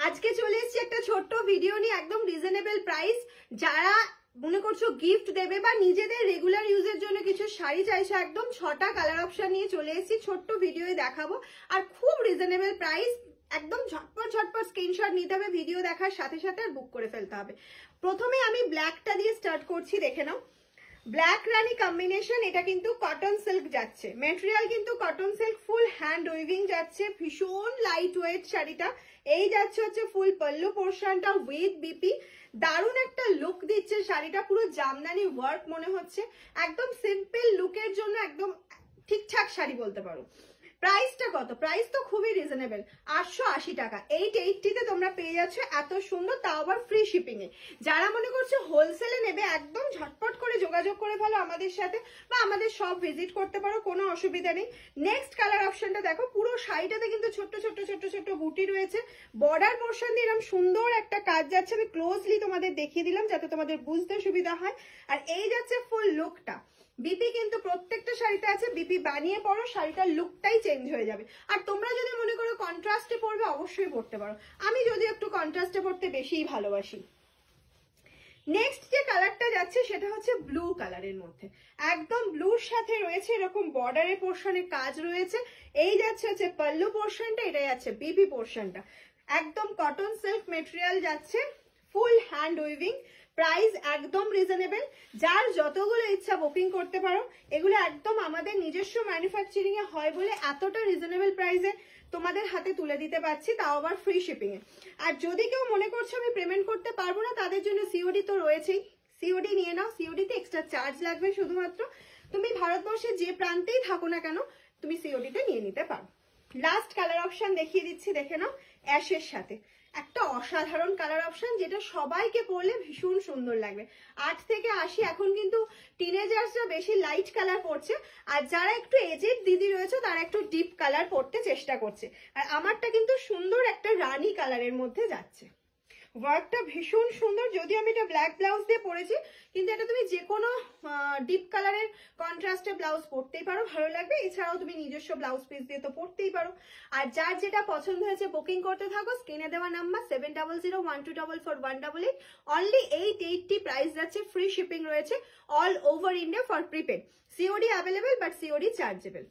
আজকে চলে এসেছি একটা ছোট্ট ভিডিও নিয়ে, একদম রিজনেবল প্রাইস। যারা মনে করছো গিফট দেবে বা নিজেদের রেগুলার ইউজের জন্য কিছু শাড়ি চাইছো, একদম 6টা কালার অপশন নিয়ে চলে এসেছি, ছোট্ট ভিডিওয়ে দেখাবো। আর খুব রিজনেবল প্রাইস, একদম ঝটপট ঝটপট স্ক্রিনশট নিতে হবে ভিডিও দেখার সাথে সাথে, আর বুক করে ফেলতে হবে। প্রথমে আমি ব্ল্যাকটা দিয়ে স্টার্ট করছি, দেখে নাও। ব্ল্যাক রানী কম্বিনেশন, এটা কিন্তু কটন সিল্ক যাচ্ছে, মেটেরিয়াল কিন্তু cotton silk, full hand weaving যাচ্ছে, ভীষণ লাইট ওয়েট শাড়িটা। এই যাচ্ছে হচ্ছে ফুল পল্লু পোর্শনটা উইথ বিপি, দারুণ একটা লুক দিচ্ছে শাড়িটা, পুরো জামদানি ওয়ার্ক মনে হচ্ছে। একদম সিম্পল লুকের জন্য একদম ঠিকঠাক শাড়ি বলতে পারো। প্রাইসটা কত? প্রাইস তো খুবই রিজনেবল, 880 টাকা। 880 তে তোমরা পেয়ে যাচ্ছ এত সুন্দর, তাও আবার ফ্রি শিপিং এ। যারা মনে করছো হোলসেলে নেবে, একদম ঝটপট করে যোগাযোগ করে ফেলো আমাদের সাথে, বা আমাদের সব ভিজিট করতে পারো, কোনো অসুবিধা নেই। নেক্সট কালার অপশনটা দেখো, পুরো শাড়িটাতে কিন্তু ছোট্ট ছোট্ট ছোট্ট ছোট্ট বুটি রয়েছে, বর্ডার পোর্শন দিয়ে এরকম সুন্দর একটা কাজ যাচ্ছে। আমি ক্লোজলি তোমাদের দেখিয়ে দিলাম যাতে তোমাদের বুঝতে সুবিধা হয়। আর এই যাচ্ছে ফুল লুকটা, বিপি কিন্তু প্রত্যেকটা শাড়িতে আছে, বিপি বানিয়ে পরো, শাড়িটার লুকটাই চেঞ্জ হয়ে যাবে। আর তোমরা যদি মনে করো কন্ট্রাস্টে পরবে, অবশ্যই পরতে পারো। আমি যদি একটু কন্ট্রাস্টে পরতে বেশিই ভালোবাসি। নেক্সট যে কালারটা যাচ্ছে সেটা হচ্ছে ব্লু কালারের মধ্যে, একদম ব্লুর সাথে রয়েছে এরকম বর্ডারের পোর্শনে কাজ রয়েছে। এই যাচ্ছে হচ্ছে পল্লু পোর্শনটা, এটা যাচ্ছে বিপি পোর্শনটা, একদম কটন সিল্ক মেটেরিয়াল যাচ্ছে, ফুল হ্যান্ড উইভিং। প্রাইস একদম রিজনেবল, যার যতগুলো ইচ্ছা বুকিং করতে পারো। এগুলো একদম আমাদের নিজস্ব ম্যানুফ্যাকচারিং এ হয় বলে এতটা রিজনেবল প্রাইসে তোমাদের হাতে তুলে দিতে পারছি, তাও আবার ফ্রি শিপিং এ। আর যদি কেউ মনে করছো আমি পেমেন্ট করতে পারবো না, তাদের জন্য সিওডি তো রয়েছেই, সিওডি নিয়ে নাও। সিওডি তে এক্সট্রা চার্জ লাগবে শুধুমাত্র, তুমি ভারতবর্ষের যে প্রান্তেই থাকো না কেন তুমি সিওডি তে নিয়ে নিতে পারো। লাস্ট কালার অপশন দেখিয়ে দিচ্ছি, দেখে নাও। অ্যাশের সাথে একটা অসাধারণ কালার অপশন, যেটা সবাইকে পরলে ভীষণ সুন্দর লাগবে। 8 থেকে 80, এখন কিন্তু টিনেজার্সরা বেশি লাইট কালার পরছে, আর যারা একটু এজেড দিদি রয়েছে তারা একটু ডিপ কালার পরতে চেষ্টা করছে। আর আমারটা কিন্তু সুন্দর একটা রানী কালারের মধ্যে যাচ্ছে, ওয়ার্কটা ভীষণ সুন্দর। যদিও আমি এটা ব্ল্যাক ব্লাউজ দিয়ে পরেছি, কিন্তু এটা তুমি যে কোনো ডিপ কালারের কন্ট্রাস্টে ব্লাউজ পরতেই পারো, ভালো লাগবে। এছাড়াও তুমি নিজস্ব ব্লাউজ পিস দিয়ে তো পরতেই পারো। আর যার যেটা পছন্দ হয়েছে বুকিং করতে থাকো, স্ক্রিনে দেওয়া নাম্বার 7001244188, অনলি 880 প্রাইস যাচ্ছে, ফ্রি শিপিং রয়েছে all over India for prepaid. COD available, but COD chargeable.